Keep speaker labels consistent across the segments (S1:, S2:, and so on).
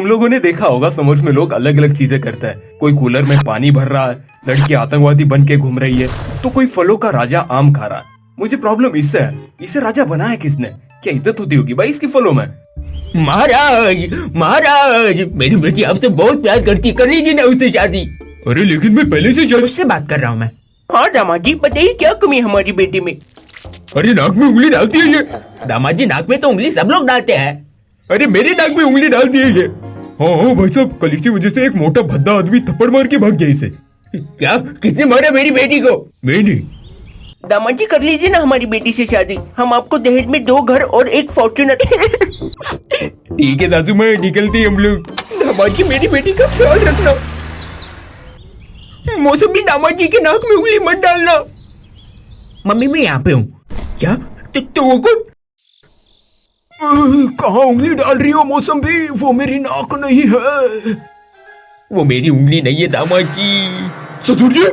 S1: तुम लोगों ने देखा होगा समर्स में लोग अलग अलग चीजें करते हैं। कोई कूलर में पानी भर रहा है, लड़की आतंकवादी बन के घूम रही है, तो कोई फलों का राजा आम खा रहा है। मुझे प्रॉब्लम इससे है, इसे राजा बनाया किसने? क्या इज्जत होती होगी भाई इसकी फलों में?
S2: महाराज महाराज, मेरी बेटी आपसे बहुत प्यार करती है, कर लीजिए ना उससे शादी।
S1: अरे लेकिन मैं पहले से
S2: उससे बात कर रहा हूँ मैं। हाँ दामाद जी, बताइए क्या कमी है हमारी बेटी में?
S1: अरे नाक में उंगली डालती है ये।
S2: दामाद जी, नाक में तो उंगली सब लोग डालते हैं।
S1: अरे मेरे नाक में उंगली डाल दी है ये। हाँ भाई साहब, कल इसी वजह से एक मोटा भद्दा आदमी थप्पड़ मार के भाग गया इसे।
S2: क्या? किसने मारा मेरी बेटी को?
S1: मैं नहीं।
S2: दामाद जी, कर लीजिए ना हमारी बेटी से शादी, हम आपको दहेज में 2 घर और 1 फॉर्च्यूनर।
S1: ठीक है सासू माँ, निकलते हैं हम लोग।
S2: दामाद जी, मेरी बेटी का ख्याल रखना। मौसमी, दामाद जी के नाक में उंगली मत डालना। मम्मी मैं यहाँ पे हूँ। क्या? तो वो कौन?
S1: कहाँ उंगली डाल रही हो मौसमी? वो मेरी नाक नहीं है।
S2: वो मेरी उंगली नहीं है दामाद जी।
S1: ससुर जी।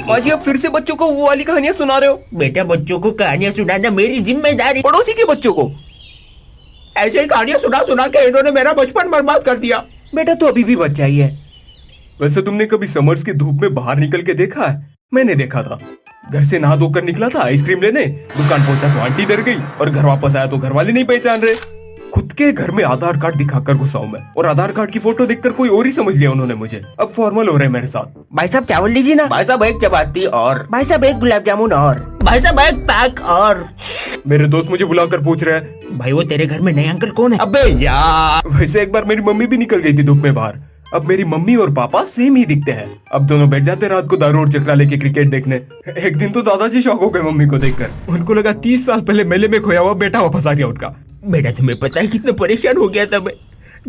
S1: माजी, आप फिर से बच्चों को वो वाली कहानियां सुना रहे हो?
S2: बेटा, बच्चों को कहानियां सुनाना मेरी जिम्मेदारी।
S1: पड़ोसी के बच्चों को
S2: ऐसे ही कहानियां सुना सुना के इन्होंने मेरा बचपन बर्बाद कर दिया।
S1: बेटा तो अभी भी बच्चा ही है। वैसे तुमने कभी समर्स की धूप में बाहर निकल के देखा है? मैंने देखा था। घर से नहा धोकर निकला था आइसक्रीम लेने, दुकान पहुंचा तो आंटी डर गई, और घर वापस आया तो घर वाले नहीं पहचान रहे। खुद के घर में आधार कार्ड दिखाकर घुसा हूं मैं, और आधार कार्ड की फोटो देखकर कोई और ही समझ लिया उन्होंने मुझे। अब फॉर्मल हो रहे मेरे साथ।
S2: भाई साहब चावल लीजिए ना। भाई साहब 1 चपाती और। भाई साहब 1 गुलाब जामुन और। भाई साहब 1 पैक और।
S1: मेरे दोस्त मुझे बुलाकर पूछ रहे हैं,
S2: भाई वो तेरे घर में नए अंकल कौन है? अबे यार,
S1: वैसे एक बार मेरी मम्मी भी निकल गई थी धूप में बाहर। अब मेरी मम्मी और पापा सेम ही दिखते हैं। अब दोनों बैठ जाते रात को दारू और चकरा लेके क्रिकेट देखने। एक दिन तो दादाजी शौक हो गए मम्मी को देखकर। उनको लगा 30 साल पहले मेले में खोया हुआ बेटा वापस आ गया उनका।
S2: बेटा, तुम्हें पता है कितना परेशान हो गया था मैं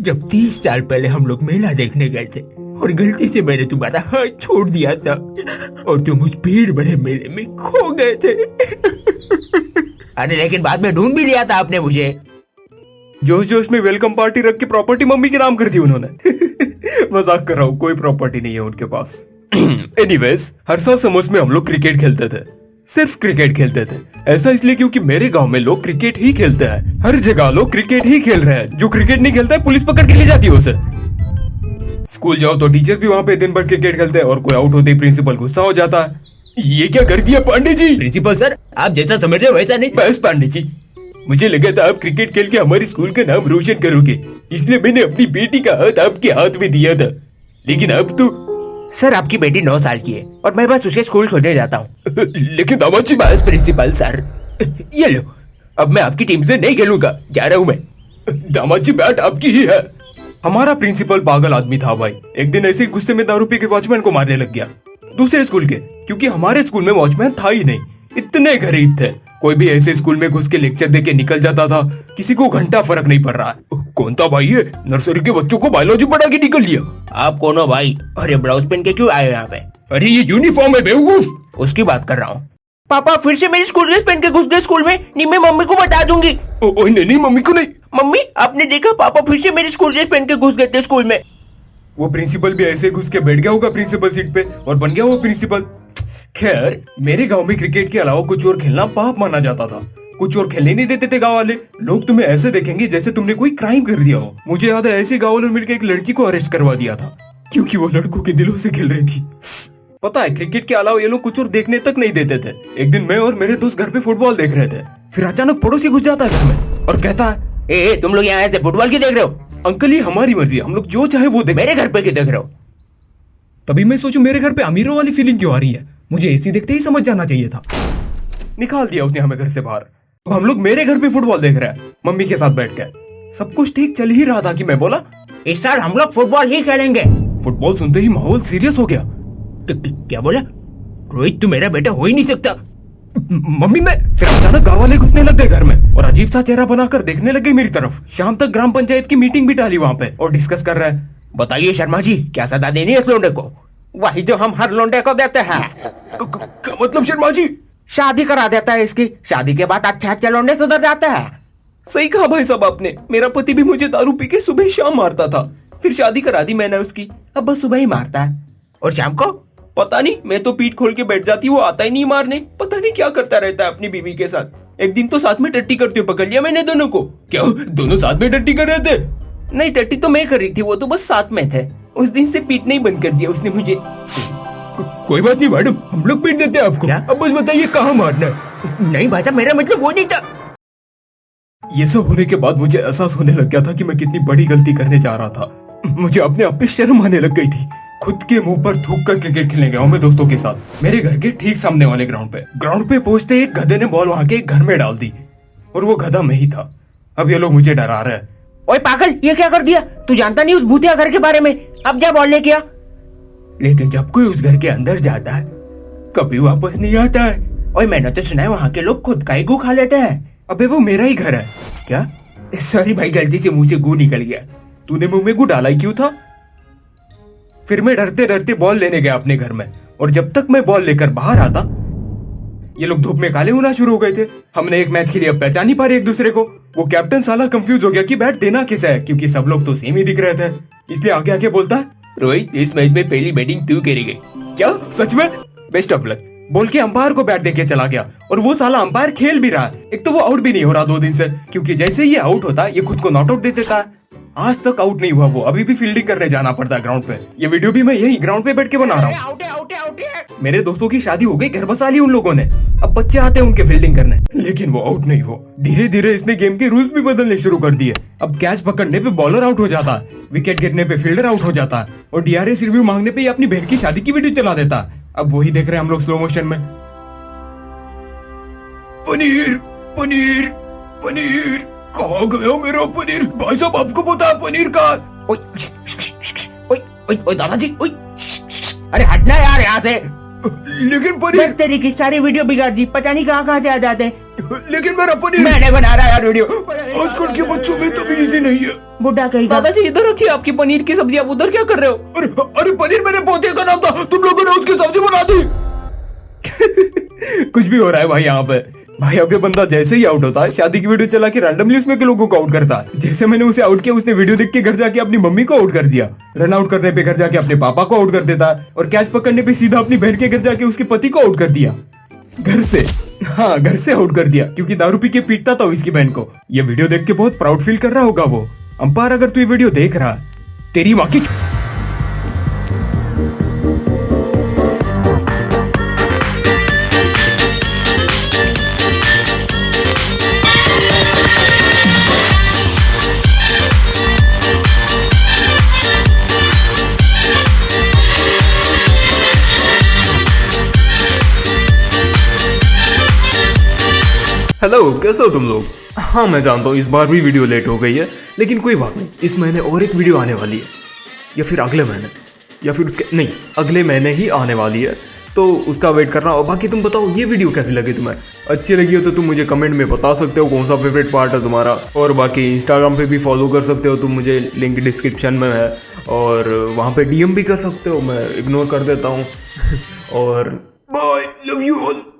S2: जब 30 साल पहले हम लोग मेला देखने गए थे और गलती से मैंने तुम्हारा हाथ छोड़ दिया था और तुम उस भीड़ भरे मेले में खो गए थे। अरे लेकिन बाद में ढूंढ भी लिया था आपने मुझे।
S1: जोश जोश में वेलकम पार्टी रख के प्रॉपर्टी मम्मी के नाम कर दी उन्होंने। मजाक कर रहा हूँ, कोई प्रॉपर्टी नहीं है उनके पास। एनीवेज, हर साल समर्स में हम लोग क्रिकेट खेलते थे। सिर्फ क्रिकेट खेलते थे। ऐसा इसलिए क्योंकि मेरे गांव में लोग क्रिकेट ही खेलते हैं। हर जगह लोग क्रिकेट ही खेल रहे हैं। जो क्रिकेट नहीं खेलता है पुलिस पकड़ के ले जाती है उसे। स्कूल जाओ तो टीचर भी वहाँ पे दिन भर क्रिकेट खेलते हैं, और कोई आउट होते ही प्रिंसिपल गुस्सा हो जाता है। ये क्या कर दिया पांडे जी?
S2: प्रिंसिपल सर, आप जैसा समझ रहे हो वैसा नहीं।
S1: बस पांडे जी, मुझे लगा था आप क्रिकेट खेल के हमारे स्कूल का नाम रोशन करोगे, इसलिए मैंने अपनी बेटी का हाथ आपके हाथ में दिया था। लेकिन अब तो
S2: सर, आपकी बेटी 9 साल की है और मैं बस उसे स्कूल छोड़ने जाता हूँ।
S1: लेकिन दामाद जी,
S2: बस प्रिंसिपल सर, ये लो, अब मैं आपकी टीम से नहीं खेलूंगा, जा रहा हूँ मैं।
S1: दामाद जी, बैट आपकी ही है। हमारा प्रिंसिपल पागल आदमी था भाई। एक दिन ऐसे ही गुस्से में दारू पी के वॉचमैन को मारने लग गया, दूसरे स्कूल के, क्योंकि हमारे स्कूल में वॉचमैन था ही नहीं। इतने गरीब थे। कोई भी ऐसे स्कूल में घुस के लेक्चर दे के निकल जाता था, किसी को घंटा फर्क नहीं पड़ रहा। कौन था भाई ये? नर्सरी के बच्चों को बायोलॉजी पढ़ा के निकल लिया।
S2: आप कौन हो भाई? अरे ब्लाउज पहन के क्यों आए यहाँ पे?
S1: अरे ये यूनिफॉर्म है बेवकूफ।
S2: उसकी बात कर रहा हूँ। पापा फिर से मेरी स्कूल ड्रेस पहन के घुस गए स्कूल में। नहीं, मैं मम्मी को बता दूंगी।
S1: नहीं, मम्मी को नहीं।
S2: मम्मी, आपने देखा पापा फिर से मेरी स्कूल ड्रेस पहन के घुस गए थे स्कूल में।
S1: वो प्रिंसिपल भी ऐसे घुस के बैठ गया होगा प्रिंसिपल सीट पे और बन गया वो प्रिंसिपल। खैर, मेरे गांव में क्रिकेट के अलावा कुछ और खेलना पाप माना जाता था। कुछ और खेलने नहीं देते थे गांव वाले। लोग तुम्हें ऐसे देखेंगे जैसे तुमने कोई क्राइम कर दिया हो। मुझे याद है ऐसे गांव वालों ने मिलकर एक लड़की को अरेस्ट करवा दिया था, क्योंकि वो लड़कों के दिलों से खेल रही थी। पता है, क्रिकेट के अलावा ये लोग कुछ और देखने तक नहीं देते थे। एक दिन मैं और मेरे दोस्त घर पे फुटबॉल देख रहे थे, फिर अचानक पड़ोसी घुस जाता है घर में और कहता है,
S2: ए तुम लोग यहाँ ऐसे फुटबॉल क्यों देख रहे हो?
S1: अंकल, ये हमारी मर्जी, हम लोग जो चाहे वो देख।
S2: मेरे घर पे क्यों देख रहे हो?
S1: तभी मैं सोचूं मेरे घर पे अमीरों वाली फीलिंग क्यों आ रही है। मुझे ऐसी देखते ही समझ जाना चाहिए था। निकाल दिया उसने हमें घर से बाहर। अब हम लोग मेरे घर पे फुटबॉल देख रहे हैं मम्मी के साथ बैठ कर। सब कुछ ठीक चल ही रहा था कि मैं बोला,
S2: इस साल हम लोग फुटबॉल ही खेलेंगे।
S1: फुटबॉल सुनते ही माहौल सीरियस हो गया।
S2: क्या बोला? रोहित, तू मेरा बेटा हो ही नहीं सकता।
S1: मम्मी, मैं फिर अचानक गाँव वाले घुसने लग गए घर में और अजीब सा चेहरा बनाकर देखने लग गए मेरी तरफ। शाम तक ग्राम पंचायत की मीटिंग भी डाली वहाँ पे और डिस्कस कर रहा है।
S2: बताइए शर्मा जी, क्या सजा देनी है इस लोंडे को? वही जो हम हर लोंडे को देते हैं।
S1: क्या मतलब शर्मा जी?
S2: शादी करा देता है इसकी, शादी के बाद अच्छे अच्छे लोंडे सुधर जाते हैं।
S1: सही कहा भाई साहब आपने। मेरा पति भी मुझे दारू पी के सुबह शाम मारता था, फिर शादी करा दी मैंने उसकी, अब बस सुबह ही मारता है।
S2: और शाम को
S1: पता नहीं, मैं तो पीठ खोल के बैठ जाती, वो आता ही नहीं मारने। पता नहीं क्या करता रहता है अपनी बीवी के साथ।
S2: एक दिन तो साथ में टट्टी करते हुए पकड़ लिया मैंने दोनों को।
S1: क्या दोनों साथ में टट्टी कर रहे थे?
S2: नहीं, टट्टी तो मैं कर रही थी, वो तो बस साथ में थे। उस दिन से पीटना ही बंद कर दिया उसने मुझे।
S1: कोई बात नहीं मैडम, हम लोग पीट देते हैं आपको।
S2: क्या?
S1: अब बस बताइए कहाँ मारना है।
S2: नहीं भाई साहब, मेरा मतलब वो नहीं था।
S1: ये सब होने के बाद मुझे एहसास होने लग गया था कि मैं कितनी बड़ी गलती करने जा रहा था। मुझे अपने आप पे शर्म आने लग गई थी। खुद के मुंह पर थूक कर क्रिकेट खेलने गया हूँ मैं दोस्तों के साथ, मेरे घर के ठीक सामने वाले ग्राउंड पे। ग्राउंड पे पहुंचते एक गधे ने बॉल वहां के एक घर में डाल दी और वो गधा मैं ही था। अब ये लोग मुझे डरा रहे हैं।
S2: ओए पागल, ये क्या कर दिया? तू जानता नहीं उस भूतिया घर के बारे में? अब जा बॉल लेके आ। लेकिन जब कोई उस घर के अंदर जाता है कभी वापस नहीं आता है। ओए मैंने तो सुना है वहाँ के लोग खुद का ही गू खा लेते हैं।
S1: अबे वो मेरा ही घर है।
S2: क्या? सॉरी भाई, गलती से मुंह से गू निकल गया।
S1: तूने मुंह में गू डाला ही क्यों था? फिर मैं डरते डरते बॉल लेने गया अपने घर में, और जब तक मैं बॉल लेकर बाहर आता ये लोग धूप में काले होना शुरू हो गए थे। हमने एक मैच के लिए अब पहचान नहीं पा रहे एक दूसरे को। वो कैप्टन साला कंफ्यूज हो गया कि बैट देना किसे है, क्योंकि सब लोग तो सेम ही दिख रहे थे। इसलिए आगे आके बोलता है,
S2: रोहित, इस मैच में पहली बैटिंग तू करेगी।
S1: क्या सच में? बेस्ट ऑफ लक बोल के अंपायर को बैट देके चला गया, और वो साला अंपायर खेल भी रहा है। एक तो वो आउट भी नहीं हो रहा 2 दिन से, क्योंकि जैसे ही ये आउट होता है ये खुद को नॉट आउट दे देता है। आज तक आउट नहीं हुआ वो, अभी भी फील्डिंग करने जाना पड़ता है ग्राउंड पे। ये वीडियो भी मैं यही ग्राउंड पे बैठ के बना रहा हूँ। मेरे दोस्तों की शादी हो गई, घर बसा ली उन लोगों ने, अब बच्चे आते हैं उनके फील्डिंग करने, लेकिन वो आउट नहीं हो। धीरे धीरे इसने गेम के रूल्स भी बदलने शुरू कर दिए। अब कैच पकड़ने पे बॉलर आउट हो जाता है, विकेट गिरने पे फील्डर आउट हो जाता है, और DRS रिव्यू मांगने पे ये अपनी बहन की शादी की वीडियो चला देता है। अब वही देख रहे हैं हम लोग स्लो मोशन में। पनीर पनीर पनीर, कहाँ गया मेरा पनीर? भाई साहब आपको पता है पनीर का?
S2: ओए ओए ओए दादाजी, ओए अरे हटना यार यहाँ से।
S1: लेकिन पनीर,
S2: तेरी की सारी वीडियो बिगाड़ दी, पता नहीं कहाँ से आ जाते हैं।
S1: लेकिन मेरा पनीर
S2: मैंने बना रहा यार वीडियो।
S1: आजकल के बच्चों में तमीज ही नहीं है।
S2: बुढ़ा कहीं दादाजी, इधर रखिए आपकी पनीर की सब्जी, आप उधर क्या कर रहे हो?
S1: अरे पनीर मेरे पोते का नाम था, तुम लोगों ने उसकी सब्जी बना दी। कुछ भी हो रहा है भाई यहाँ पे। भाई अब ये बंदा जैसे ही आउट होता है शादी की वीडियो चला के रैंडमली उसमें के लोगों को आउट करता है। जैसे मैंने उसे आउट किया, उसने वीडियो देख के घर जाके अपनी मम्मी को आउट कर दिया। रन आउट करने पे घर जाके अपने पापा को आउट कर देता है, और कैच पकड़ने पे सीधा अपनी बहन के घर जाके उसके पति को आउट कर दिया। घर से, हाँ घर से आउट कर दिया, क्योंकि दारू पी के पीटता था इसकी बहन को। ये वीडियो देख के बहुत प्राउड फील कर रहा होगा वो। अंपायर अगर तू ये वीडियो देख रहा, तेरी माँ की। हेलो, कैसे हो तुम लोग? हाँ मैं जानता हूँ इस बार भी वीडियो लेट हो गई है, लेकिन कोई बात नहीं, इस महीने और एक वीडियो आने वाली है, या फिर अगले महीने, या फिर उसके नहीं, अगले महीने ही आने वाली है, तो उसका वेट करना। और बाकी तुम बताओ ये वीडियो कैसी लगी तुम्हें? अच्छी लगी हो तो तुम मुझे कमेंट में बता सकते हो कौन सा फेवरेट पार्ट है तुम्हारा। और बाकी इंस्टाग्राम पे भी फॉलो कर सकते हो तुम मुझे, लिंक डिस्क्रिप्शन में है, और वहाँ पे DM भी कर सकते हो, मैं इग्नोर कर देता हूँ। और बाय, लव यू ऑल।